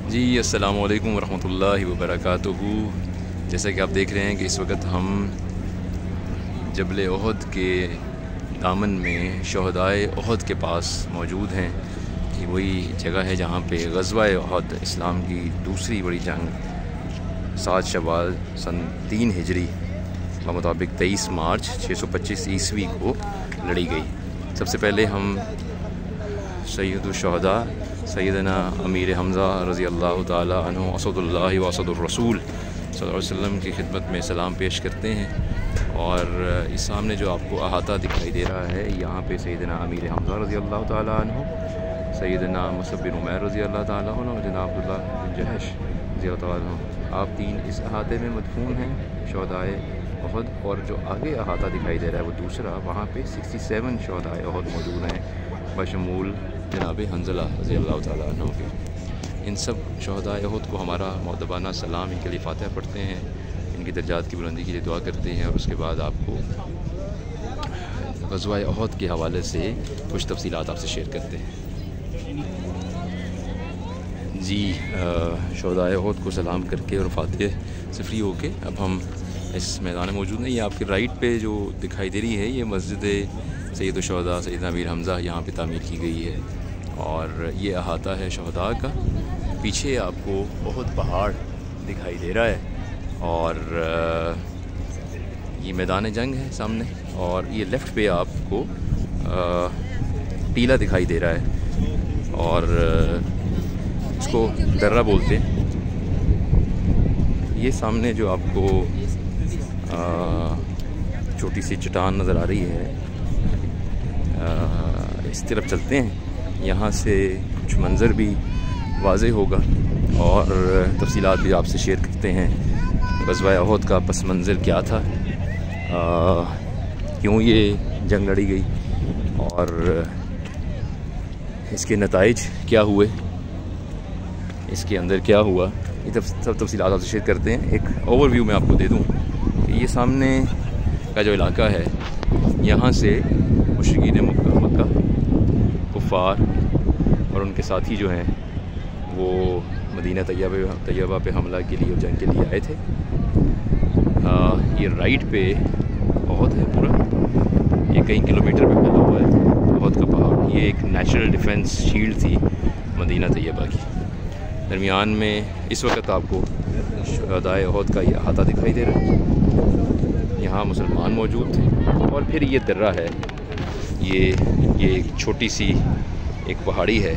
जी अस्सलामु अलैकुम वरहमतुल्लाहि वबरकातुहू। जैसा कि आप देख रहे हैं कि इस वक्त हम जबल ओहद के दामन में शहदाए ओहद के पास मौजूद हैं। कि वही जगह है जहाँ पे ग़ज़वा-ए ओहद इस्लाम की दूसरी बड़ी जंग 7 शवाल सन 3 हिजरी के मुताबिक 23 मार्च 625 ईस्वी को लड़ी गई। सबसे पहले हम सैयदुश-शुहदा सैयदना अमीर हमज़ा रज़ी अल्लाह ताला अन्हु असदुल्लाह व असदुर रसूल सल्लल्लाहु अलैहि वसल्लम की खिदमत में सलाम पेश करते हैं। और इस सामने जो आपको अहाता दिखाई दे रहा है, यहाँ पे सैयदना अमीर हमज़ा रज़ी अल्लाह ताला अन्हु, सैयदना मुसअब बिन उमैर रज़ी अल्लाह ताला अन्हु और जनाब अब्दुल्लाह बिन जहश रज़ी अल्लाह ताला अन्हु, आप तीन इस अहाते में मदफून हैं शुहदाए ओहद। और जो आगे अहाता दिखाई दे रहा है वो दूसरा, वहाँ पे 67 शुहदाए ओहद मौजूद हैं बशमूल जनाब हंज़ला रज़ी अल्लाह ताला अन्हु के। इन सब शुहदाए ओहद को हमारा मुअद्दबाना सलाम इनके लिए फ़ातिहा पढ़ते हैं, इनकी दर्जात की बुलंदी के लिए दुआ करते हैं। और उसके बाद आपको ग़ज़वा-ए ओहद के हवाले से कुछ तफ़सीलात आपसे शेयर करते हैं। जी शुहदाए ओहद को सलाम करके और फ़ातिहा से फ्री होके अब हम इस मैदान में मौजूद हैं। ये आपके राइट पे जो दिखाई दे रही है ये मस्जिद सैयदुश-शुहदा सैयदना अमीर हमज़ा यहाँ पे तामीर की गई है। और ये अहाता है शुहदा का। पीछे आपको बहुत पहाड़ दिखाई दे रहा है और ये मैदान जंग है सामने। और ये लेफ़्ट पे आपको टीला दिखाई दे रहा है और इसको दर्रा बोलते हैं। ये सामने जो आपको छोटी सी चट्टान नज़र आ रही है, इस तरफ चलते हैं, यहाँ से कुछ मंज़र भी वाज़े होगा और तफ़सीलात भी आपसे शेयर करते हैं। ग़ज़वा-ए ओहद का पस मंज़र क्या था, क्यों ये जंग लड़ी गई और इसके नताइज क्या हुए, इसके अंदर क्या हुआ, ये सब तफ़सीलात आपसे शेयर करते हैं। एक ओवरव्यू मैं आपको दे दूँ। ये सामने का जो इलाका है, यहाँ से मुशरिकीन मक्का कुफ़ार और उनके साथी जो हैं वो मदीना तैयबा पे हमला के लिए और जंग के लिए आए थे। ये राइट पे ओहद है पूरा, ये कई किलोमीटर पे फैला हुआ है ओहद का पहाड़। ये एक नेचुरल डिफेंस शील्ड थी मदीना तैयबा की। दरमियान में इस वक्त आपको शुहदाए ओहद का ये अहाता दिखाई दे रहा है। यहाँ मुसलमान मौजूद थे। और फिर ये दर्रा है, ये एक छोटी सी एक पहाड़ी है,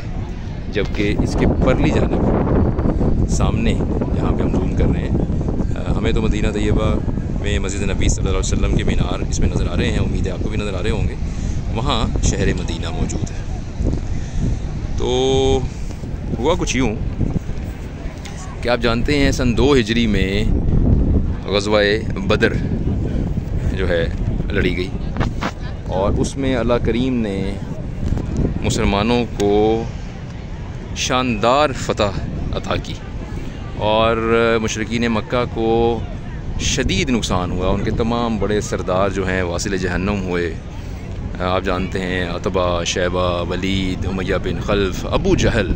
जबकि इसके परली जानब सामने जहाँ पे हम जूम कर रहे हैं, हमें तो मदीना तैयबा में मस्जिद नबी सल्लल्लाहु अलैहि वसल्लम के मीनार इसमें नज़र आ रहे हैं, उम्मीद है आपको भी नज़र आ रहे होंगे। वहाँ शहर मदीना मौजूद है। तो हुआ कुछ यूँ कि आप जानते हैं सन 2 हिजरी में ग़ज़वा-ए बदर जो है लड़ी गई और उसमें अल्लाह करीम ने मुसलमानों को शानदार फ़तह अता की और मुशरिकीन मक्का को शदीद नुकसान हुआ। उनके तमाम बड़े सरदार जो हैं वासिल जहन्नुम हुए। आप जानते हैं अतबा, शैबा, वलीद, उमय्या बिन खल्फ, अबू जहल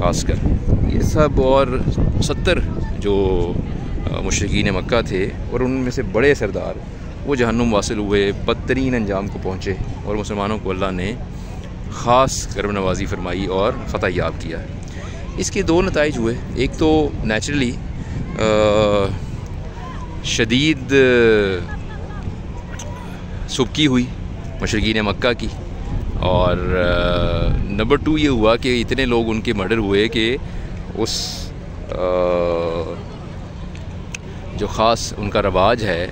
ख़ासकर, ये सब और 70 जो मुशरिकीन मक्का थे और उनमें से बड़े सरदार वो जहन्नुम वासिल हुए, बदतरीन अंजाम को पहुँचे। और मुसलमानों को अल्लाह ने ख़ास करम नवाज़ी फरमाई और फ़तह याब किया। इसके 2 नताइज हुए। एक तो नेचुरली शदीद सुबकी हुई मुशरिकीन मक्का की, और नंबर 2 ये हुआ कि इतने लोग उनके मर्डर हुए कि उस जो ख़ास उनका रवाज है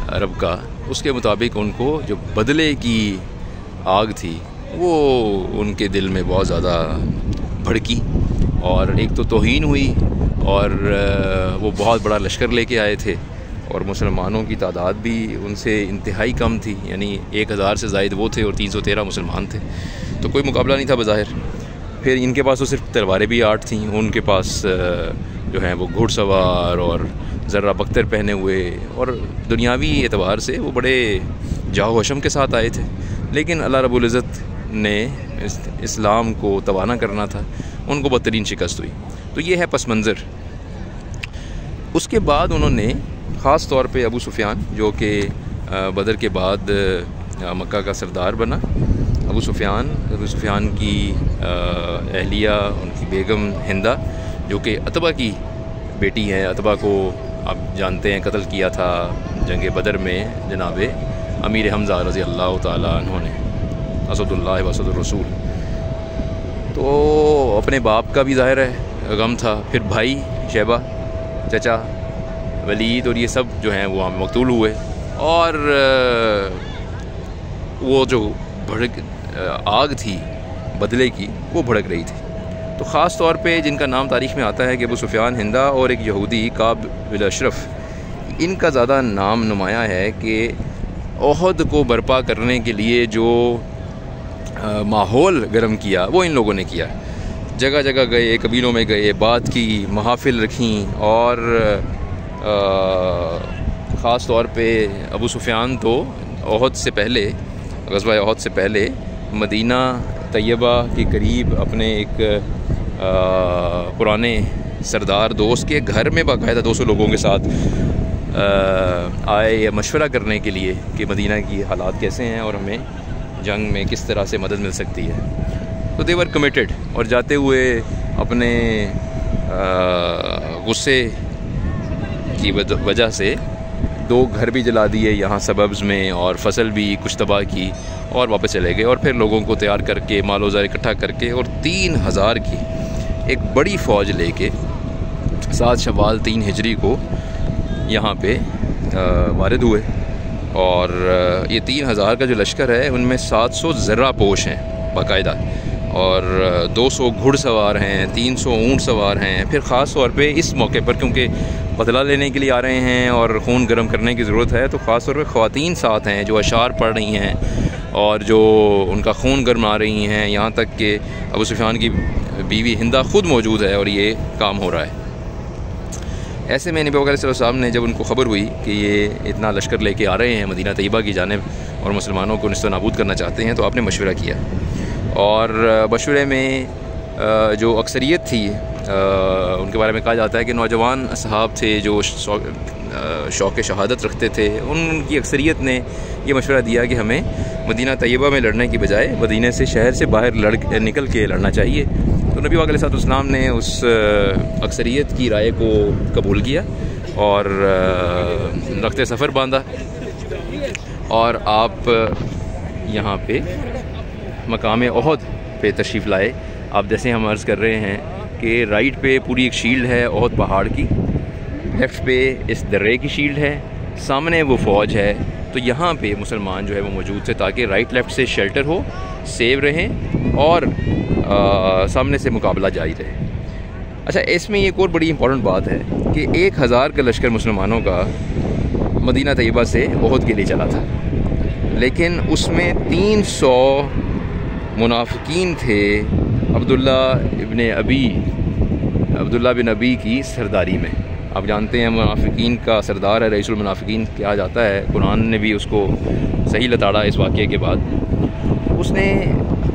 अरब का, उसके मुताबिक उनको जो बदले की आग थी वो उनके दिल में बहुत ज़्यादा भड़की। और एक तो तौहीन हुई और वो बहुत बड़ा लश्कर लेके आए थे और मुसलमानों की तादाद भी उनसे इंतहाई कम थी, यानी 1000 से ज़ायद वो थे और 313 मुसलमान थे, तो कोई मुकाबला नहीं था बज़ाहिर। फिर इनके पास तो सिर्फ तलवारें भी 8 थीं, उनके पास जो हैं वो घुड़सवार और ज़र्रा बख्तर पहने हुए और दुनियावी एतबार से वो बड़े जाहो हशम के साथ आए थे। लेकिन अल्लाह रब्बुल इज़्ज़त ने इस्लाम को तवाना करना था उनको बदतरीन शिकस्त हुई। तो ये है पस मंज़र। उसके बाद उन्होंने ख़ास तौर पे अबू सुफ़ियान, जो कि बदर के बाद मक्का का सरदार बना, अबू सुफ़ियान की अहलिया, उनकी बेगम हिंदा, जो कि अतबा की बेटी हैं। अतबा को आप जानते हैं कत्ल किया था जंग बदर में जनाब अमीर हमज़ा रज़ी अल्लाह ताला अन्हु ने, असदुल्लाह व असदुर रसूल। तो अपने बाप का भी ज़ाहिर है गम था, फिर भाई शैबा, चचा वलीद और ये सब जो हैं वो मकतूल हुए, और वो जो भड़क आग थी बदले की वो भड़क रही थी। तो ख़ास तौर पे जिनका नाम तारीख़ में आता है कि अबू सुफ़ियान हिंदा और एक यहूदी काब बिन अशरफ, इनका ज़्यादा नाम नुमाया है कि ओहद को बर्पा करने के लिए जो माहौल गर्म किया वो इन लोगों ने किया। जगह जगह गए, कबीलों में गए, बात की, महाफिल रखी, और ख़ास तौर पे अबू सुफ़ियान तो ओहद से पहले, ग़ज़वा ओहद से पहले मदीना तैयबा के करीब अपने एक पुराने सरदार दोस्त के घर में बाकायदा 200 लोगों के साथ आए मशवरा करने के लिए कि मदीना की हालात कैसे हैं और हमें जंग में किस तरह से मदद मिल सकती है। तो दे वर कमिटेड, और जाते हुए अपने गुस्से की वजह से 2 घर भी जला दिए यहाँ सबब्स में, और फसल भी कुछ तबाह की, और वापस चले गए। और फिर लोगों को तैयार करके, मालो ज़ार इकट्ठा करके, और 3000 की एक बड़ी फ़ौज लेके 7 शवाल 3 हिजरी को यहाँ पे वारिद हुए। और ये 3000 का जो लश्कर है उनमें 700 ज़र्रा पोश हैं बाकायदा, और 200 घुड़सवार हैं, 300 ऊँट सवार हैं। फिर ख़ास तौर पे इस मौके पर, क्योंकि बदला लेने के लिए आ रहे हैं और खून गर्म करने की ज़रूरत है, तो ख़ास तौर पे ख़वातीन साथ हैं जो अशार पढ़ रही हैं और जो उनका खून गर्म आ रही हैं। यहाँ तक कि अबू सुफ़ियान की बीवी हिंदा ख़ुद मौजूद है और ये काम हो रहा है। ऐसे में नबी वगैरह साहब ने जब उनको ख़बर हुई कि ये इतना लश्कर लेके आ रहे हैं मदीना तैयबा की जानिब और मुसलमानों को निस्तो नाबूद करना चाहते हैं, तो आपने मशवरा किया। और मशवरे में जो अक्सरियत थी उनके बारे में कहा जाता है कि नौजवान असहाब थे जो शौक़ शहादत रखते थे, उनकी अक्सरियत ने ये मशवरा दिया कि हमें मदीना तैयबा में लड़ने की बजाय मदीने से, शहर से बाहर निकल के लड़ना चाहिए। तो नबी अलैहिस्सलाम ने उस अक्सरियत की राय को कबूल किया और रख्ते सफ़र बांधा, और आप यहाँ पे मकाम ओहद पे तशरीफ़ लाए। आप जैसे हम अर्ज़ कर रहे हैं कि राइट पे पूरी एक शील्ड है ओहद पहाड़ की, लेफ़्ट पे इस दर्रे की शील्ड है, सामने वो फ़ौज है। तो यहाँ पे मुसलमान जो है वो मौजूद थे ताकि राइट लेफ़्ट से शेल्टर हो, सेव रहें, और सामने से मुकाबला जारी रहे। अच्छा, इसमें एक और बड़ी इंपॉर्टेंट बात है कि 1000 का लश्कर मुसलमानों का मदीना तैयबा से ओहद के लिए चला था, लेकिन उसमें 300 मुनाफिकीन थे अब्दुल्ला बिन अबी की सरदारी में। आप जानते हैं मुनाफिकीन का सरदार है रईसुल मुनाफिकीन कहा जाता है, कुरान ने भी उसको सही लताड़ा इस वाक़े के बाद। उसने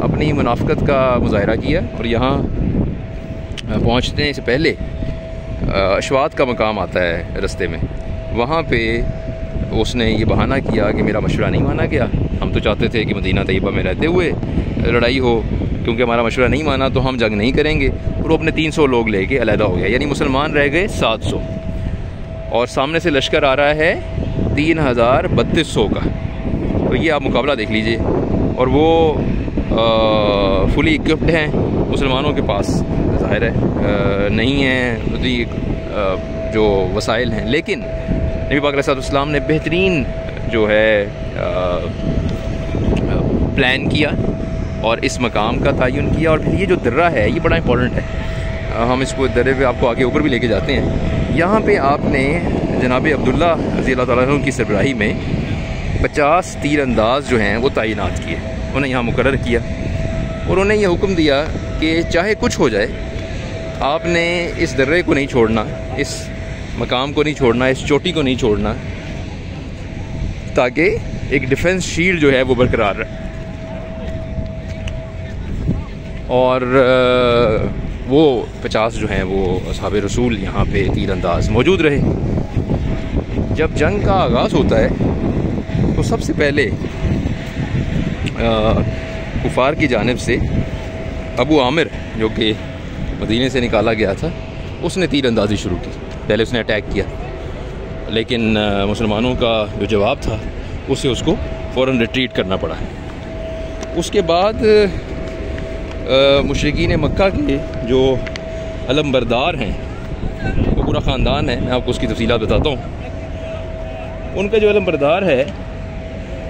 अपनी मुनाफ़िकत का मुज़ाहिरा किया और यहाँ पहुँचने से पहले अशवात का मकाम आता है रास्ते में, वहाँ पे उसने ये बहाना किया कि मेरा मशवरा नहीं माना गया, हम तो चाहते थे कि मदीना तैयबा में रहते हुए लड़ाई हो, क्योंकि हमारा मशवरा नहीं माना तो हम जंग नहीं करेंगे। और वो अपने 300 लोग लेके अलहदा हो गया, यानी मुसलमान रह गए 700, और सामने से लश्कर आ रहा है 3200 का। तो ये आप मुकाबला देख लीजिए, और वो फुली इक्विप्ड हैं मुसलमानों के पास, ज़ाहिर है नहीं है जो वसाइल हैं, लेकिन नबी पाक अलैहिस्सलाम ने बेहतरीन जो है प्लान किया और इस मकाम का तयन किया। और फिर ये जो दर्रा है ये बड़ा इंपॉर्टेंट है, हम इसको दर्रे पे आपको आगे ऊपर भी लेके जाते हैं। यहाँ पे आपने जनाब अब्दुल्ला रज़ी अल्लाह तआला अन्हु की सरबराही में 50 तीरंदाज जो हैं वो तैनात किए, उन्हें यहाँ मुकर्रर किया, और उन्हें यह हुक्म दिया कि चाहे कुछ हो जाए आपने इस दर्रे को नहीं छोड़ना, इस मकाम को नहीं छोड़ना, इस चोटी को नहीं छोड़ना, ताकि एक डिफेंस शील्ड जो है वो बरकरार रहे। और वो 50 जो हैं वो असहाबे रसूल यहाँ पे तीरंदाज मौजूद रहे। जब जंग का आगाज़ होता है तो सबसे पहले कुफार की जानिब से अबू आमिर जो कि मदीने से निकाला गया था, उसने तीरंदाजी शुरू की। पहले उसने अटैक किया, लेकिन मुसलमानों का जो जवाब था उससे उसको फ़ौरन रिट्रीट करना पड़ा। उसके बाद मुशरिकीन मक्का के जो अलमबरदार हैं, वो पूरा ख़ानदान है, मैं आपको उसकी तफसीलात बताता हूँ। उनका जो अलमबरदार है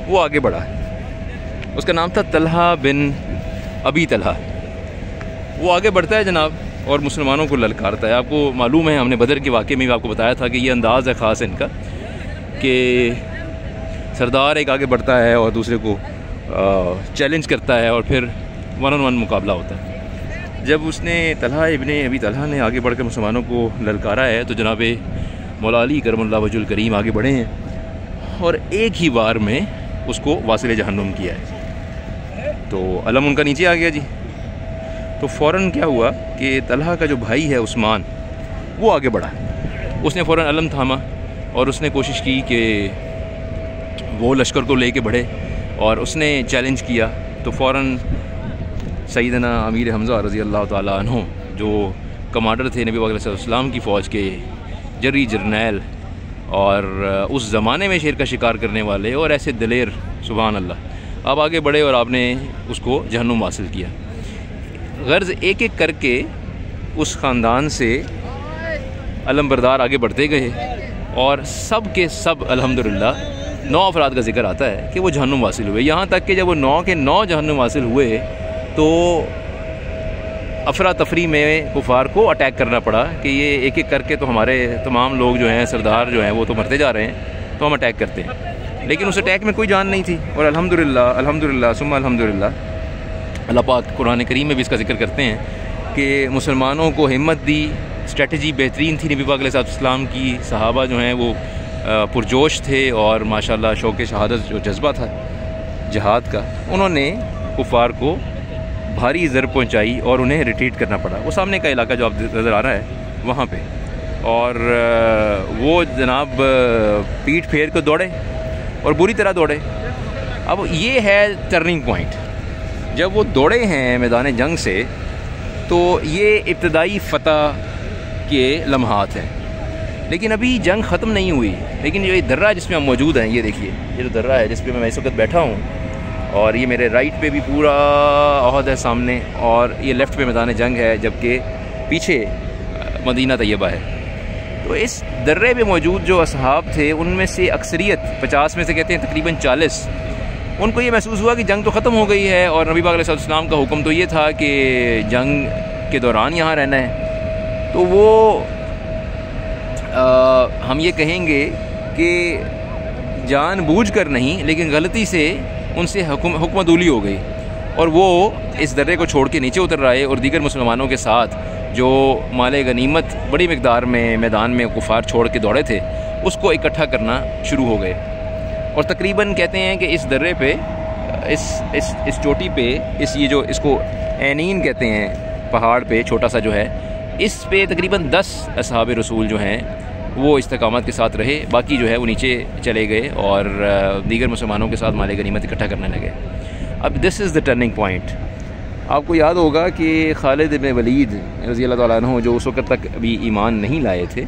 वो आगे बढ़ा। उसका नाम था तलहा बिन अबी तलहा। वो आगे बढ़ता है जनाब और मुसलमानों को ललकारता है। आपको मालूम है, हमने बदर के वाक़े में भी आपको बताया था कि ये अंदाज़ है ख़ास इनका कि सरदार एक आगे बढ़ता है और दूसरे को चैलेंज करता है और फिर 1-on-1 मुकाबला होता है। जब उसने तलहा इब्ने अबी तलहा ने आगे बढ़कर मुसलमानों को ललकारा है तो जनाब मौला अली करमुल्लाह वजुल करीम आगे बढ़े हैं और एक ही बार में उसको वासिल जहन्नुम किया है। तो अलम उनका नीचे आ गया जी। तो फ़ौरन क्या हुआ कि तलहा का जो भाई है उस्मान, वो आगे बढ़ा। उसने फ़ौरन अलम थामा और उसने कोशिश की कि वो लश्कर को लेके बढ़े और उसने चैलेंज किया। तो फ़ौरन सैयदना अमीर हमज़ा रज़ी अल्लाह ताला अन्हु जो कमांडर थे नबी पाक सल्लल्लाहु अलैहि वसल्लम की फ़ौज के, जर्री जर्नैल और उस ज़माने में शेर का शिकार करने वाले और ऐसे दिलेर, सुभान अल्लाह, आप आगे बढ़े और आपने उसको जहन्नुम हासिल किया। गर्ज़ एक एक करके उस ख़ानदान से अलमबरदार आगे बढ़ते गए और सब के सब अल्हम्दुलिल्लाह 9 अफराद का जिक्र आता है कि वो जहन्नुम हासिल हुए। यहाँ तक कि जब वो 9 के 9 जहन्नुम हासिल हुए तो अफरा तफरी में कुफार को अटैक करना पड़ा कि ये एक एक करके तो हमारे तमाम लोग जो हैं, सरदार जो हैं, वो तो मरते जा रहे हैं, तो हम अटैक करते हैं। लेकिन उस अटैक में कोई जान नहीं थी और अल्हम्दुलिल्लाह अल्हम्दुलिल्लाह सुम्मा अल्हम्दुलिल्लाह अल्लाह पाक कुरान करीम में भी इसका जिक्र करते हैं कि मुसलमानों को हिम्मत दी, स्ट्रेटजी बेहतरीन थी नबी पाक अलैहिस्सलाम की। सहाबा जो हैं वो पुरजोश थे और माशाल्लाह शौक़ शहादत जो जज्बा था जहाद का, उन्होंने कुफार को भारी ज़रब पहुँचाई और उन्हें रिट्रीट करना पड़ा। वो सामने का इलाका जो आप नज़र आ रहा है वहाँ पे, और वो जनाब पीठ फेर कर दौड़े और बुरी तरह दौड़े। अब ये है टर्निंग पॉइंट। जब वो दौड़े हैं मैदान जंग से तो ये इब्तदाई फ़तह के लम्हात हैं, लेकिन अभी जंग ख़त्म नहीं हुई। लेकिन ये दर्रा जिसमें हम मौजूद हैं, ये देखिए, ये जो दर्रा है जिस पे मैं इस वक्त बैठा हूँ, और ये मेरे राइट पे भी पूरा ओहद है सामने, और ये लेफ़्ट पे मैदान जंग है, जबकि पीछे मदीना तैयबा है। तो इस दर्रे पे मौजूद जो असहाब थे उनमें से अक्सरियत 50 में से कहते हैं तकरीबन 40, उनको ये महसूस हुआ कि जंग तो ख़त्म हो गई है और नबी पाक अलैहिस्सलाम का हुक्म तो ये था कि जंग के दौरान यहाँ रहना है। तो वो हम ये कहेंगे कि जानबूझकर नहीं, लेकिन गलती से उनसे हुक्मदूली हो गई और वो इस दर्रे को छोड़ के नीचे उतर आए और दीगर मुसलमानों के साथ जो माले गनीमत बड़ी मिकदार में मैदान में कुफार छोड़ के दौड़े थे उसको इकट्ठा करना शुरू हो गए। और तकरीबन कहते हैं कि इस दर्रे पे, इस चोटी पे, ये जो इसको ऐनीन कहते हैं पहाड़ पे छोटा सा जो है, इस पे तकरीबन 10 असहाबे रसूल जो हैं वो इस्तकामत के साथ रहे। बाकी जो है वो नीचे चले गए और दीगर मुसलमानों के साथ माले गनीमत इकट्ठा करने लगे। अब this is the turning point. आपको याद होगा कि खालिद इब्न वलीद रज़ी अल्लाह तआला अन्हु जो उस वक़्त तक अभी ईमान नहीं लाए थे,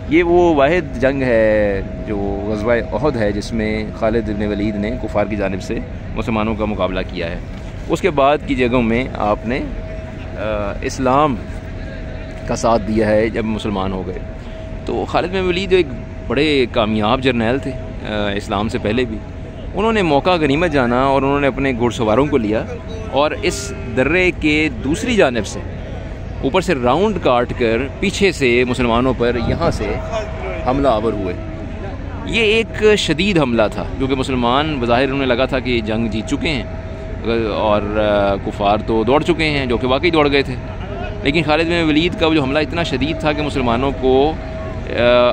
ये वो वाहिद जंग है जो ग़ज़वा उहद है जिसमें खालिद इब्न वलीद ने कुफ़ार की जानिब से मुसलमानों का मुकाबला किया है। उसके बाद की जगहों में आपने इस्लाम का साथ दिया है जब मुसलमान हो गए। तो खालिद बिन वलीद एक बड़े कामयाब जर्नैल थे इस्लाम से पहले भी। उन्होंने मौका गनीमत जाना और उन्होंने अपने घुड़सवारों को लिया और इस दर्रे के दूसरी जानिब से ऊपर से राउंड काट कर पीछे से मुसलमानों पर यहाँ से हमला आवर हुए। ये एक शदीद हमला था क्योंकि मुसलमान बज़ाहिर उन्हें लगा था कि जंग जीत चुके हैं और कुफार तो दौड़ चुके हैं, जो कि वाकई दौड़ गए थे। लेकिन खालिद बिन वलीद का जो हमला इतना शदीद था कि मुसलमानों को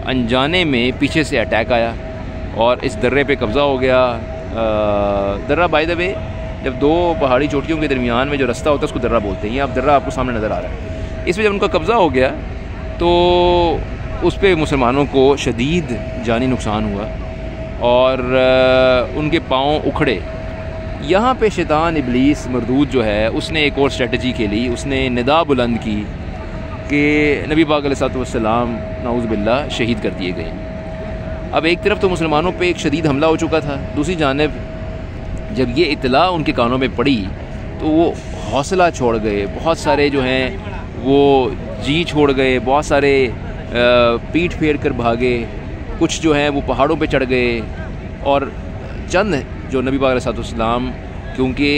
अनजाने में पीछे से अटैक आया और इस दर्रे पे कब्ज़ा हो गया। दर्रा बाय द वे, जब दो पहाड़ी चोटियों के दरमियान में जो रास्ता होता है उसको दर्रा बोलते हैं। ये आप दर्रा आपको सामने नज़र आ रहा है। इस पर जब उनका कब्ज़ा हो गया तो उस पर मुसलमानों को शदीद जानी नुकसान हुआ और उनके पाँव उखड़े। यहाँ पे शैतान इब्लीस मरदूद जो है उसने एक और स्ट्रेटजी खेली, उसने निदा बुलंद की कि नबी पाक अलैहिस्सलाम नाऊज़ बिल्लाह शहीद कर दिए गए। अब एक तरफ तो मुसलमानों पे एक शदीद हमला हो चुका था, दूसरी जानिब जब ये इत्तला उनके कानों में पड़ी तो वो हौसला छोड़ गए, बहुत सारे जो हैं वो जी छोड़ गए, बहुत सारे पीठ फेर कर भागे, कुछ जो हैं वो पहाड़ों पे चढ़ गए और चंद जो नबी पाक अलैहिस्सलाम क्योंकि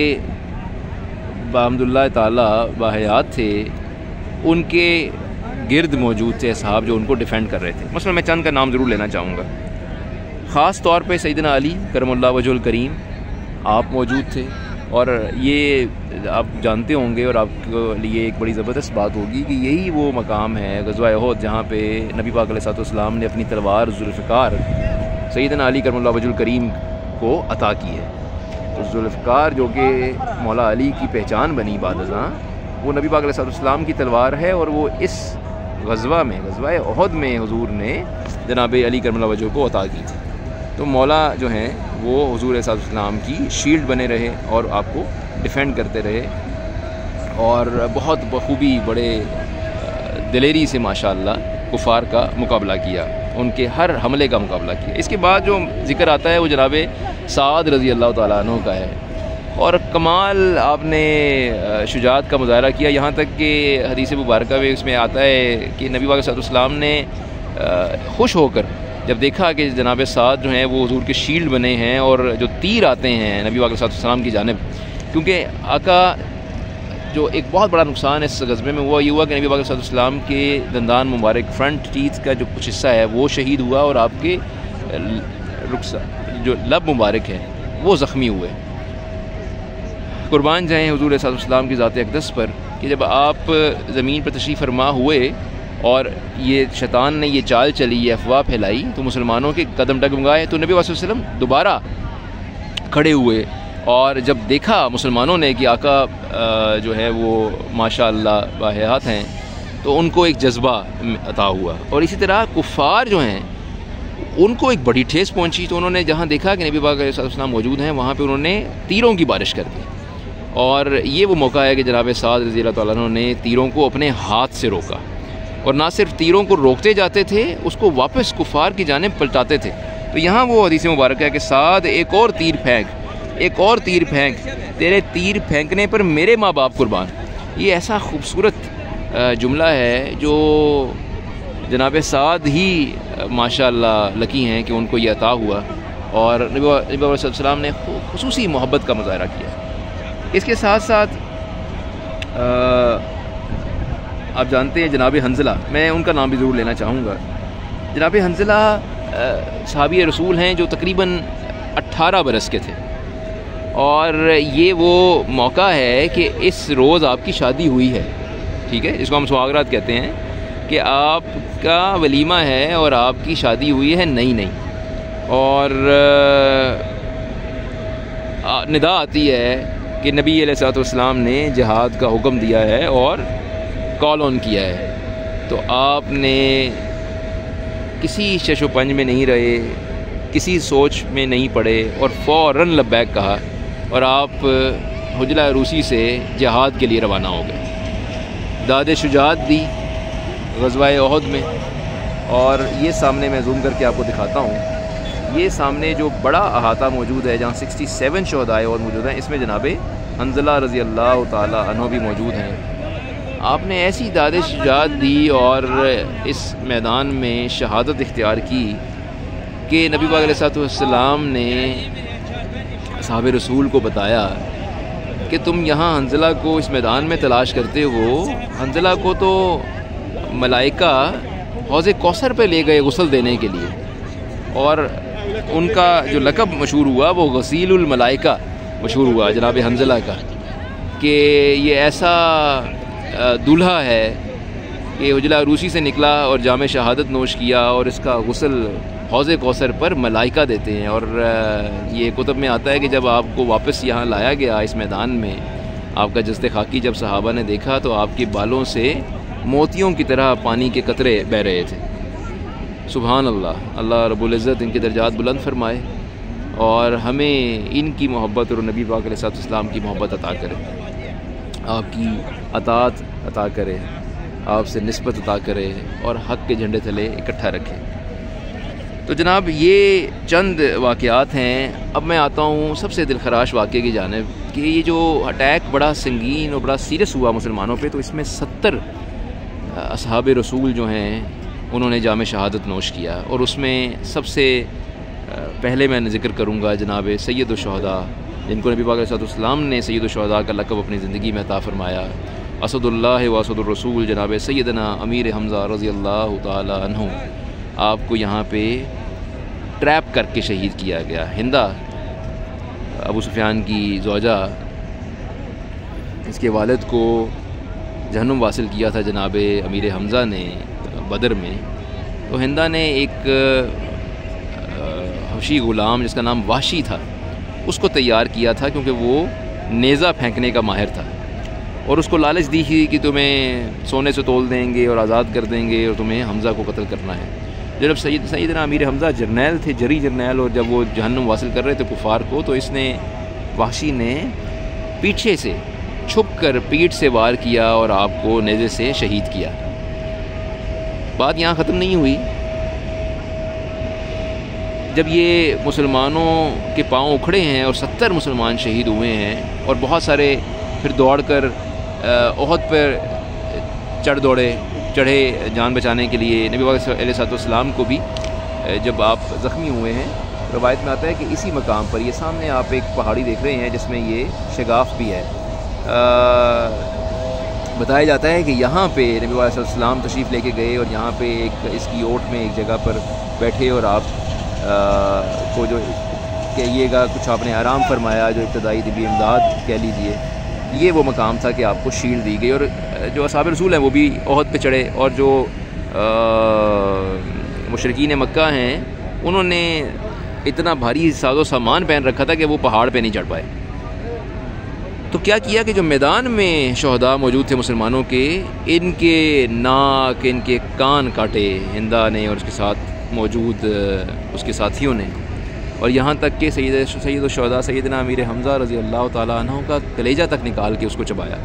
बहम्दुल्लाह ताला बाहयात थे उनके गिर्द मौजूद थे असहाब जो उनको डिफेंड कर रहे थे। मसलन मैं चंद का नाम ज़रूर लेना चाहूँगा। ख़ास तौर पे सैयदना अली करमुल्लाह वजहुल करीम आप मौजूद थे और ये आप जानते होंगे और आपके लिए एक बड़ी ज़बरदस्त बात होगी कि यही वो मकाम है ग़ज़वा उहद जहाँ पे नबी पाक अलैहिस्सलाम ने अपनी तलवार ज़ुल्फ़िकार सैयदना अली करमुल्लाह वजहुल करीम को अता की है। तो ज़ुल्फ़िकार जो कि मौला अली की पहचान बनी बादशाह, वो नबी पाक अलैहिस्सलाम की तलवार है और वो इस ग़ज़वा में ग़ज़वा उहद में हुज़ूर ने जनाब अली करमुल्लाह वजह को अता की थी। तो मौला जो हैं वो हुज़ूर अलैहिस्सलाम की शील्ड बने रहे और आपको डिफेंड करते रहे और बहुत बखूबी बड़े दिलेरी से माशाअल्लाह कुफ़ार का मुकाबला किया, उनके हर हमले का मुकाबला किया। इसके बाद जो ज़िक्र आता है वो जनाब साद रज़ी अल्लाह तआला अन्हु का है और कमाल आपने शुजाअत का मुज़ाहरा किया। यहाँ तक कि हदीस मुबारक में इसमें आता है कि नबी पाक सल्लल्लाहु अलैहि वसल्लम ने खुश होकर जब देखा कि जनाब साद जो हैं वो हुज़ूर के शील्ड बने हैं और जो तीर आते हैं नबी पाक सल्लल्लाहु अलैहि वसल्लम की जानिब, क्योंकि आका जो एक बहुत बड़ा नुकसान इस ग़ज़वे में हुआ ये हुआ कि नबी पाक सल्लल्लाहु अलैहि वसल्लम के दंदान मुबारक फ्रंट टीथ का जो कुछ हिस्सा है वो शहीद हुआ और आपके जो लब मुबारक है वो ज़ख्मी हुए। कुर्बान जाएँ हुज़ूर सल्लल्लाहु अलैहि वसल्लम की ज़ात अक़दस पर कि जब आप ज़मीन पर तशरीफ़ फरमा हुए और ये शैतान ने ये चाल चली, ये अफवाह फैलाई तो मुसलमानों के कदम डगमगाए। तो नबी सल्लल्लाहु अलैहि वसल्लम दोबारा खड़े हुए और जब देखा मुसलमानों ने कि आका जो है वो माशाअल्लाह बाहयात हैं तो उनको एक जज्बा अता हुआ और इसी तरह कुफ़ार जो हैं उनको एक बड़ी ठेस पहुंची। तो उन्होंने जहां देखा कि नबी पाक अलैहि सल्लम मौजूद हैं वहां पे उन्होंने तीरों की बारिश कर दी और ये वो मौका है कि जनाब साद रज़ी अल्लाह तआला अन्हु ने तीरों को अपने हाथ से रोका और ना सिर्फ तीरों को रोकते जाते थे उसको वापस कुफ़ार की जानिब पलटाते थे। तो यहाँ वो हदीस मुबारक है कि साद एक और तीर फेंक, एक और तीर फेंक, तेरे तीर फेंकने पर मेरे माँ बाप कुर्बान। ये ऐसा खूबसूरत जुमला है जो जनाब साद ही माशाअल्लाह लकी हैं कि उनको ये अता हुआ और नबी सल्लल्लाहु अलैहि वसल्लम ने खुसूसी मोहब्बत का मुज़ाहरा किया। इसके साथ साथ आप जानते हैं जनाब हंज़ला, मैं उनका नाम भी ज़रूर लेना चाहूँगा। जनाब हंज़ला सहाबी रसूल हैं जो तकरीबन 18 बरस के थे और ये वो मौका है कि इस रोज़ आपकी शादी हुई है, ठीक है, जिसको हम सुहागरात कहते हैं कि आपका वलीमा है और आपकी शादी हुई है नई नई और निदा आती है कि नबी अलैहिस्सलाम ने जिहाद का हुक्म दिया है और कॉल ऑन किया है। तो आपने किसी शशोपंज में नहीं रहे, किसी सोच में नहीं पड़े और फ़ौरन लब्बैक कहा और आप हुजला रूसी से जिहाद के लिए रवाना हो गए। दाद शुजाअत दी ग़ज़वा उहद में और ये सामने मैं जूम करके आपको दिखाता हूँ। ये सामने जो बड़ा अहाता मौजूद है जहाँ 67 शहदाए और मौजूद हैं, इसमें जनाब हंज़ला रज़ी अल्लाह तआला अन्हु भी मौजूद हैं। आपने ऐसी दाद शुजाअत दी और इस मैदान में शहादत इख्तियार की कि नबी पाक अलैहिस्सलाम ने साहब रसूल को बताया कि तुम यहाँ हंज़ला को इस मैदान में तलाश करते हो। हंज़ला को तो मलाइका हौज़े कौसर पे ले गए गुस्ल देने के लिए और उनका जो लक़ब मशहूर हुआ वो गसीलुल मलाइका मशहूर हुआ जनाब हंज़ला का, कि ये ऐसा दूल्हा है कि हुजला रूसी से निकला और जाम शहादत नोश किया और इसका गुस्ल हौज़े कौसर पर मलाइका देते हैं। और ये कुतुब में आता है कि जब आपको वापस यहाँ लाया गया इस मैदान में, आपका जस्ते खाकी जब सहाबा ने देखा तो आपके बालों से मोतियों की तरह पानी के कतरे बह रहे थे। सुभान अल्लाह, अल्लाह रब्बुल इज़्ज़त इनके दर्जात बुलंद फरमाए और हमें इनकी मोहब्बत और नबी पाक अलैहिस्सलाम की मोहब्बत अता करे, आपकी अतात अता करे, आपसे निस्बत अता करे और हक़ के झंडे तले इकट्ठा रखे। तो जनाब ये चंद वाक़यात हैं। अब मैं आता हूँ सबसे दिलखराश वाक़े की जानिब कि ये जो अटैक बड़ा संगीन और बड़ा सीरियस हुआ मुसलमानों पे, तो इसमें 70 असहाब रसूल जो हैं उन्होंने जाम शहादत नोश किया। और उसमें सबसे पहले मैं ज़िक्र करूँगा जनाब सैयद शुहदा, जिनको नबी पाक अलैहिस्सलाम ने सैयद शुहदा का लक़ब अपनी ज़िंदगी में अता फ़रमाया। असदुल्लाह व असदुर रसूल जनाब सैयदना अमीर हमज़ा रज़ियल्लाहु ताला अन्हु, आपको यहाँ पे ट्रैप करके शहीद किया गया। हिंदा अबू सुफियान की ज़ौजा, इसके वालिद को जहन्नुम वासिल किया था जनाब अमीर हमज़ा ने बदर में। तो हिंदा ने एक हबशी ग़ुलाम जिसका नाम वाशी था उसको तैयार किया था, क्योंकि वो नेज़ा फेंकने का माहिर था, और उसको लालच दी थी कि तुम्हें सोने से तोल देंगे और आज़ाद कर देंगे और तुम्हें हमज़ा को कत्ल करना है। जब सैयदना अमीर हमज़ा जर्नैल थे, जरी जर्नैल, और जब वो जहन्नुम वासिल कर रहे थे कुफ़ार को, तो इसने वाशी ने पीछे से छुप कर पीठ से वार किया और आपको नेज़े से शहीद किया। बात यहाँ ख़त्म नहीं हुई। जब ये मुसलमानों के पाँव उखड़े हैं और 70 मुसलमान शहीद हुए हैं और बहुत सारे फिर दौड़ कर ओहद पर चढ़े जान बचाने के लिए नबी पाक अलैहिस्सलाम को भी, जब आप ज़ख्मी हुए हैं, रवायत में आता है कि इसी मकाम पर, ये सामने आप एक पहाड़ी देख रहे हैं जिसमें ये शगाफ भी है, बताया जाता है कि यहाँ पे नबी पाक अलैहिस्सलाम तशरीफ़ लेके गए और यहाँ पे एक इसकी ओट में एक जगह पर बैठे और आप को जो कहिएगा कुछ आपने आराम फरमाया, जो इब्तदाई तिब्बी इमदाद कह लीजिए, ये वो मकाम था कि आपको शील्ड दी गई। और जो असहाब रसूल हैं वो भी ओहद पे चढ़े, और जो मुशरिकीन मक्का हैं उन्होंने इतना भारी साजो सामान पहन रखा था कि वो पहाड़ पे नहीं चढ़ पाए। तो क्या किया कि जो मैदान में शहदा मौजूद थे मुसलमानों के, इनके नाक, इनके कान काटे हिंदा ने और उसके साथ मौजूद उसके साथियों ने, और यहाँ तक कि सैयद शुहदा सैयदना अमीर हमज़ा रज़ियल्लाहु ताला अन्हु का कलेजा तक निकाल के उसको चबाया।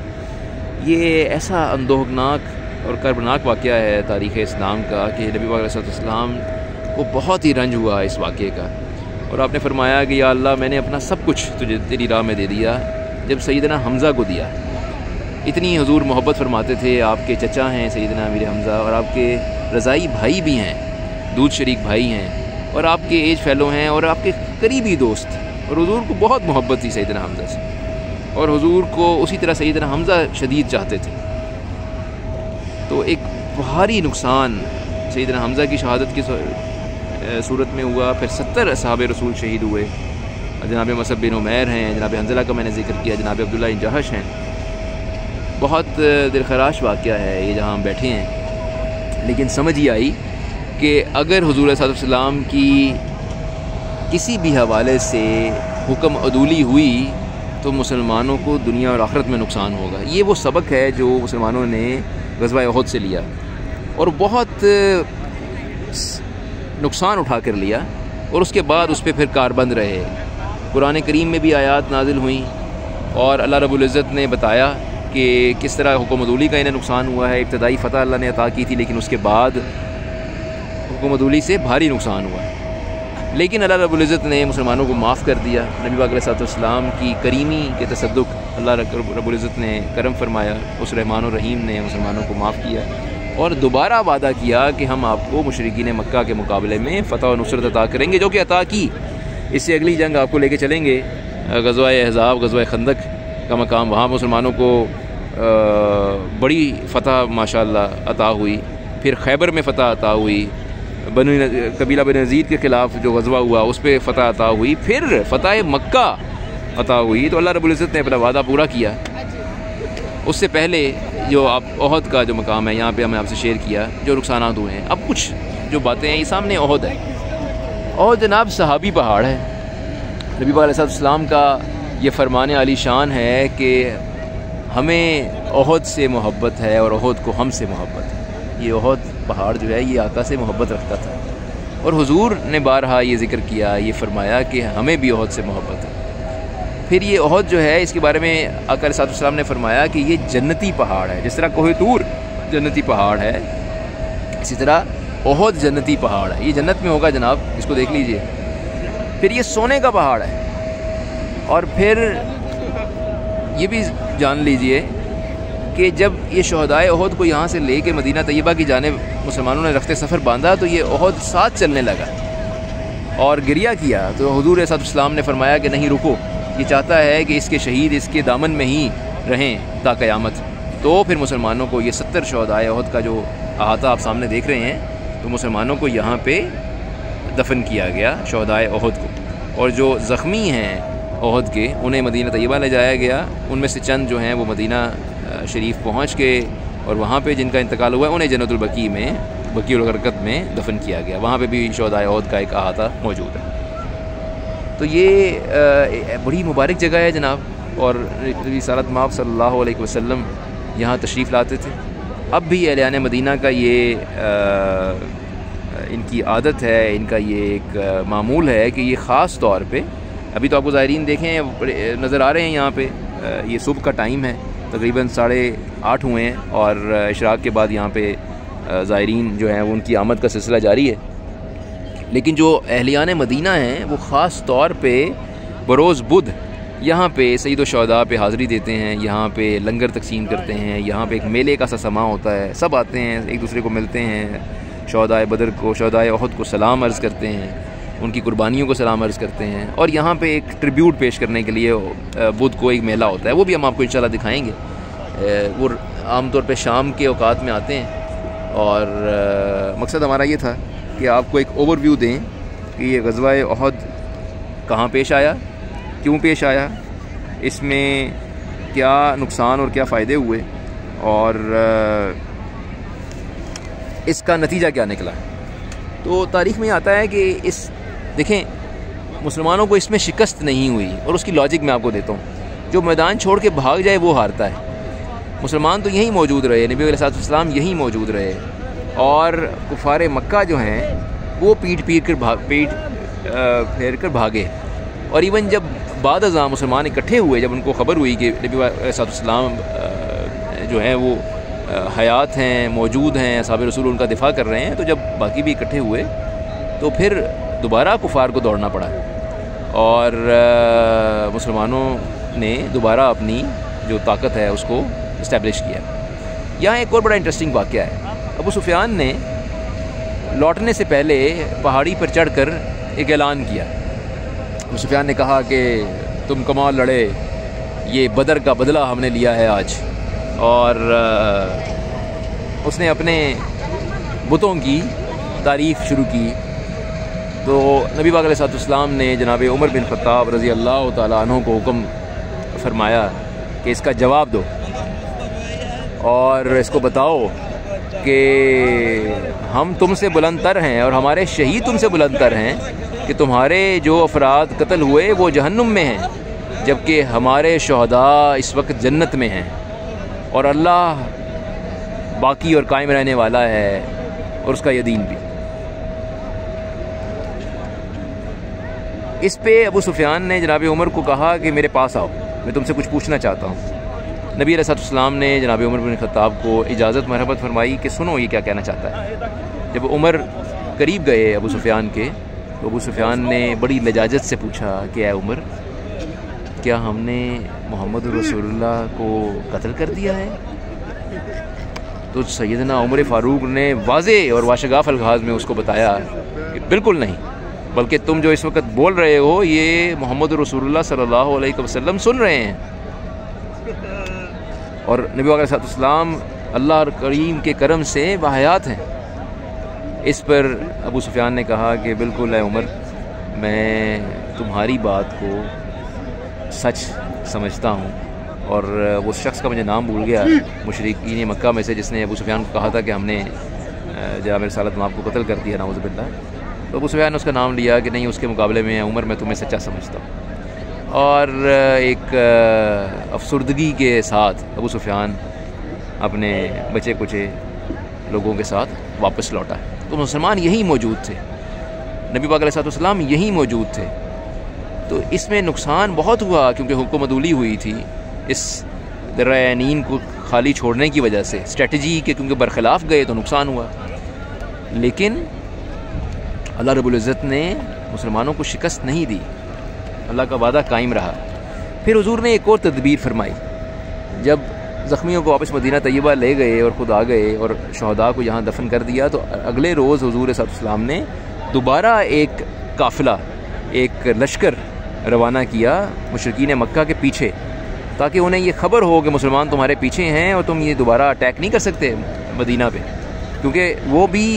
ये ऐसा अंदोहनाक और कर्बनाक वाक़या है तारीख़ इस्लाम का कि नबी पाक अलैहिस्सलाम को बहुत ही रंज हुआ इस वाक़े का, और आपने फरमाया कि या अल्लाह, मैंने अपना सब कुछ तुझे तेरी राह में दे दिया। जब सैयदना हमज़ा को दिया, इतनी हुज़ूर मोहब्बत फरमाते थे। आपके चचा हैं सैयदना अमीर हमज़ा, और आपके रज़ाई भाई भी हैं, दूध शरीक भाई हैं, और आपके एज फेलो हैं और आपके करीबी दोस्त, और हुज़ूर को बहुत मोहब्बत थी सैयदना हमज़ा से, और हुज़ूर को उसी तरह सैयदना हमज़ा शदीद चाहते थे। तो एक भारी नुकसान सैयदना हमज़ा की शहादत की सूरत में हुआ। फिर 70 असहाब रसूल शहीद हुए। जनाब मसअब बिन उमैर हैं, जनाब हंज़ला का मैंने जिक्र किया, जनाब अब्दुल्लाह बिन जहश हैं। बहुत दिलखराश वाक़या है ये जहाँ हम बैठे हैं, लेकिन समझ ही आई कि अगर हुज़ूर सल्लल्लाहु की किसी भी हवाले से हुक्म अदूली हुई तो मुसलमानों को दुनिया और आखिरत में नुकसान होगा। ये वो सबक है जो मुसलमानों ने ग़ज़वा उहद से लिया और बहुत नुकसान उठा कर लिया, और उसके बाद उस पर फिर कारबंद रहे। कुरान करीम में भी आयात नाजिल हुई और अल्लाह रब्बुल इज़्ज़त ने बताया कि किस तरह हुक्म अदूली का इन्हें नुकसान हुआ है। इब्तदाई फ़तह अल्लाह ने अता की थी, लेकिन उसके बाद हुक्म अदूली से भारी नुकसान हुआ। लेकिन अल्लाह रब्बुल इज़्ज़त ने मुसलमानों को माफ़ कर दिया। नबी पाक अलैहिस्सलाम की करीमी के तसद्दुक़ अल्लाह रब्बुल इज़्ज़त ने करम फरमाया, उस रहमान और रहीम ने मुसलमानों को माफ़ किया और दोबारा वादा किया कि हम आपको मुशरिकीन मक्का के मुकाबले में फ़तह और नुसरत अता करेंगे, जो कि अता की। इससे अगली जंग आपको लेके चलेंगे, ग़ज़वा अहज़ाब, ग़ज़वा खंदक का मकाम, वहाँ मुसलमानों को बड़ी फ़तह माशाअल्लाह अता हुई। फिर खैबर में फ़तह अता हुई, कबीला बन नज़ीर के ख़िलाफ़ जो ग़ज़वा हुआ उस पर फ़तह अता हुई, फिर फ़तह मक्का अता हुई। तो अल्लाह रब्बुल इज़्ज़त ने अपना वादा पूरा किया। उससे पहले जो आप ओहद का जो मकाम है, यहाँ पे हमने आपसे शेयर किया जो नुकसानात हुए हैं। अब कुछ जो बातें हैं, ये सामने ओहद है। ओहद जनाब सहाबी पहाड़ है। नबी पाक अलैहिस्सलाम का ये फरमान आली शान है कि हमें ओहद से मोहब्बत है और ओहद को हमसे मोहब्बत है। ये ओहद पहाड़ जो है ये आका से मोहब्बत रखता था और हुजूर ने बारहा ये ज़िक्र किया, ये फ़रमाया कि हमें भी ओहद से मोहब्बत है। फिर ये ओहद जो है इसके बारे में आका अलैहिस्सलाम ने फ़रमाया कि ये जन्नती पहाड़ है। जिस तरह कोहे तूर जन्नती पहाड़ है, इसी तरह ओहद जन्नती पहाड़ है। ये जन्नत में होगा जनाब, इसको देख लीजिए। फिर ये सोने का पहाड़ है। और फिर ये भी जान लीजिए कि जब ये शहदाए ओहद को यहाँ से ले के मदीना तैयबा की जानिब मुसलमानों ने रफ्ते सफ़र बांधा तो ये ओहद साथ चलने लगा और गिरिया किया। तो हुजूर अलैहिस्सलाम ने फ़रमाया कि नहीं रुको, ये चाहता है कि इसके शहीद इसके दामन में ही रहें ता क़यामत। तो फिर मुसलमानों को ये 70 शहदाए ओहद का जो अहाता आप सामने देख रहे हैं, तो मुसलमानों को यहाँ पे दफन किया गया शहदाए ओहद को। और जो ज़ख्मी हैं ओहद के उन्हें मदीना तैयबा ले जाया गया। उनमें से चंद जो हैं वो मदीना शरीफ पहुँच के और वहाँ पे जिनका इंतकाल हुआ उन्हें जन्नतुल बकी में बकीउल गरक़द में दफन किया गया। वहाँ पे भी शहदाए ओहद का एक अहाता मौजूद है। तो ये बड़ी मुबारक जगह है जनाब। और रिसालत माब सल्लल्लाहु अलैहि वसल्लम यहाँ तशरीफ़ लाते थे। अब भी अहले मदीना का ये इनकी आदत है, इनका ये एक मामूल है कि ये ख़ास तौर पे, अभी तो आपको ज़ायरीन देखें नज़र आ रहे हैं यहाँ पे, ये सुबह का टाइम है, तकरीबन 8:30 हुए हैं और इशराक़ के बाद यहाँ पे ज़ायरीन जो हैं उनकी आमद का सिलसिला जारी है। लेकिन जो अहलियान मदीना हैं वो ख़ास तौर पे बरोज़ बुध यहाँ पे सईद व शुहदा पे हाज़िरी देते हैं, यहाँ पे लंगर तकसीम करते हैं, यहाँ पे एक मेले का सा समा होता है, सब आते हैं एक दूसरे को मिलते हैं, शुहदाए बदर को शुहदाए ओहद को सलाम अर्ज़ करते हैं, उनकी कुर्बानियों को सलाम अर्ज़ करते हैं। और यहाँ पे एक ट्रिब्यूट पेश करने के लिए बुध को एक मेला होता है, वो भी हम आपको इंशाल्लाह दिखाएँगे। वो आमतौर पर शाम के औकात में आते हैं और मकसद हमारा ये था कि आपको एक ओवरव्यू दें कि ये ग़ज़वा-ए ओहद कहाँ पेश आया, क्यों पेश आया, इसमें क्या नुकसान और क्या फ़ायदे हुए और इसका नतीजा क्या निकला। तो तारीख़ में आता है कि इस देखें मुसलमानों को इसमें शिकस्त नहीं हुई और उसकी लॉजिक मैं आपको देता हूँ। जो मैदान छोड़ के भाग जाए वो हारता है। मुसलमान तो यहीं मौजूद रहे, नबी अलैहिस्सलाम यहीं मौजूद रहे और कुफ़ार मक्का जो हैं वो पीट फेर कर भागे। और इवन जब बाद अज़ां मुसलमान इकट्ठे हुए, जब उनको ख़बर हुई कि नबी अलैहिस्सलाम जो हैं वो हयात हैं, मौजूद हैं, असहाब रसूल उनका दिफ़ा कर रहे हैं, तो जब बाकी भी इकट्ठे हुए तो फिर दोबारा कुफ़ार को दौड़ना पड़ा और मुसलमानों ने दोबारा अपनी जो ताकत है उसको इस्टेब्लिश किया। यहाँ एक और बड़ा इंटरेस्टिंग वाक़या है। अबू सुफियान ने लौटने से पहले पहाड़ी पर चढ़कर एक ऐलान किया। अबू सुफियान ने कहा कि तुम कमाल लड़े, ये बदर का बदला हमने लिया है आज। और उसने अपने बुतों की तारीफ़ शुरू की। तो नबी पाक अलैहिस्सलाम ने जनाब उमर बिन ख़त्ताब रज़ी अल्लाह तआला अन्हु को हुक्म फरमाया कि इसका जवाब दो और इसको बताओ कि हम तुमसे बुलंदतर हैं और हमारे शहीद तुमसे बुलंदतर हैं कि तुम्हारे जो अफराद कत्ल हुए वो जहन्नुम में हैं, जबकि हमारे शुहदा इस वक्त जन्नत में हैं और अल्लाह बाकी और कायम रहने वाला है और उसका ये दीन भी। इस पे अबू सुफियान ने जनाब उमर को कहा कि मेरे पास आओ, मैं तुमसे कुछ पूछना चाहता हूँ। नबी अलैहिस्सलाम ने जनाब उमर बिन ख़त्ताब को इजाज़त मरहबत फरमाई कि सुनो ये क्या कहना चाहता है। जब उमर करीब गए अबू सुफियान के, तो अबू सुफियान ने बड़ी लजाजत से पूछा कि ऐ उमर, क्या हमने मोहम्मद रसूलुल्लाह को कत्ल कर दिया है? तो सैयदना उमर फ़ारूक ने वाज़े और वाशगाफ़ अल्फाज़ में उसको बताया कि बिल्कुल नहीं, बल्कि तुम जो इस वक्त बोल रहे हो ये मोहम्मद रसूलुल्लाह सल्लल्लाहु अलैहि वसल्लम सुन रहे हैं। और नबी अलैहिस्सलाम अल्लाह करीम के करम से बाहयात हैं। इस पर अबू सुफियान ने कहा कि बिल्कुल है उमर, मैं तुम्हारी बात को सच समझता हूँ। और वो शख्स का मुझे नाम भूल गया, मुशरिकीन मक्का में से, जिसने अबू सुफियान को कहा था कि हमने जनाब रसूलुल्लाह आपको कत्ल कर दिया नाउज़ु बिल्लाह। तो अबू सुफियान ने उसका नाम लिया कि नहीं, उसके मुकाबले में उमर मैं तुम्हें सच्चा समझता हूँ। और एक अफसरदगी के साथ अबू सुफियान अपने बचे कुचे लोगों के साथ वापस लौटा। तो मुसलमान यहीं मौजूद थे, नबी पाक अलैहिस्सलाम यहीं मौजूद थे। तो इसमें नुकसान बहुत हुआ क्योंकि हुक्म अदूली हुई थी इस दर्रानीन को खाली छोड़ने की वजह से, स्ट्रेटजी के क्योंकि बरखिलाफ़ गए तो नुकसान हुआ। लेकिन अल्लाह रब्बुल इज़्ज़त ने मुसलमानों को शिकस्त नहीं दी, अल्लाह का वादा कायम रहा। फिर हुजूर ने एक और तदबीर फरमाई, जब ज़ख्मियों को वापस मदीना तैयबा ले गए और ख़ुद आ गए और शहदा को यहाँ दफन कर दिया, तो अगले रोज़ हुजूर सल्लल्लाहु अलैहि वसल्लम ने दोबारा एक काफ़िला, एक लश्कर रवाना किया मुशरिकीन मक्का के पीछे, ताकि उन्हें ये खबर हो कि मुसलमान तुम्हारे पीछे हैं और तुम ये दोबारा अटैक नहीं कर सकते मदीना पे, क्योंकि वो भी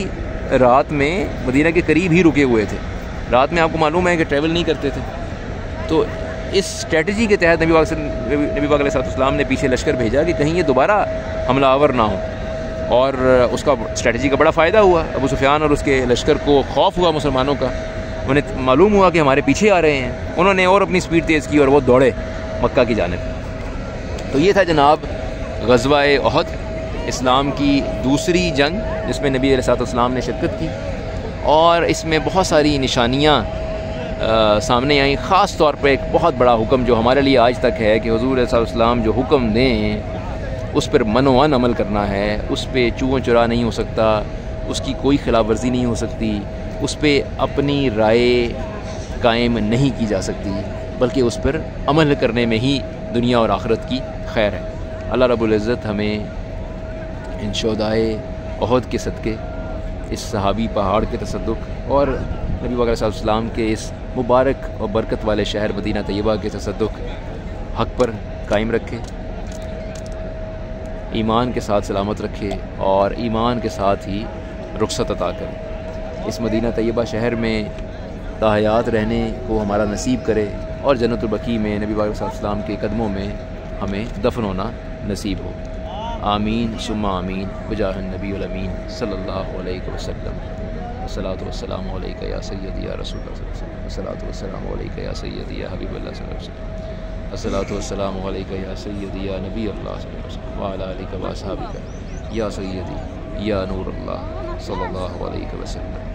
रात में मदीना के करीब ही रुके हुए थे। रात में आपको मालूम है कि ट्रैवल नहीं करते थे। तो इस स्ट्रेटजी के तहत नबी पाक अलैहिस्सलाम ने पीछे लश्कर भेजा कि कहीं ये दोबारा हमलावर ना हो, और उसका स्ट्रेटजी का बड़ा फ़ायदा हुआ। अबू सुफियान और उसके लश्कर को खौफ हुआ मुसलमानों का, उन्हें मालूम हुआ कि हमारे पीछे आ रहे हैं। उन्होंने और अपनी स्पीड तेज़ की और वो दौड़े मक्का की जानिब। तो ये था जनाब ग़ज़वा-ए उहद, इस्लाम की दूसरी जंग जिसमें नबी अलैहिस्सलाम ने शिरकत की, और इसमें बहुत सारी निशानियाँ सामने आई। ख़ास तौर पर एक बहुत बड़ा हुक्म जो हमारे लिए आज तक है कि हुज़ूर अलैहिस्सलाम जो हुक्म दें उस पर मनोअन अमल करना है, उस पर चूँ चुरा नहीं हो सकता, उसकी कोई खिलाफ वर्जी नहीं हो सकती, उस पर अपनी राय कायम नहीं की जा सकती, बल्कि उस पर अमल करने में ही दुनिया और आखिरत की खैर है। अल्लाह रब्बुल इज़्ज़त हमें इन शोहदाए उहद के सदक़े, इस सहाबी पहाड़ के तसद्दुक़ और नबी पाक अलैहिस्सलाम के इस मुबारक और बरकत वाले शहर मदीना तैयबा के तसद्दुक़ हक़ पर कायम रखे, ईमान के साथ सलामत रखे और ईमान के साथ ही रुख़सत अता करें। इस मदीना तैयबा शहर में ताहयात रहने को हमारा नसीब करे और जन्नतुल बकी में नबी पाक अलैहिस्सलाम के कदमों में हमें दफन होना नसीब हो। आमीन सुम्मा आमीन वजाहन नबीउल अमीन सल्लल्लाहु अलैहि वसल्लम। अस्सलातु वस्सलामु अलैका या सय्यदी या रसूलल्लाह सल्लल्लाहु अलैहि वसल्लम। अस्सलातु वस्सलामु अलैका या सय्यदी या हबीबल्लाह सल्लल्लाहु अलैहि वसल्लम। अस्सलातु वस्सलामु अलैका या सय्यदी या नबी अल्लाह सल्लल्लाहु अलैहि वसल्लम व अला आलिका व अस्हाबिका या सय्यदी या नूर अल्लाह सल्लल्लाहु अलैहि वसल्लम।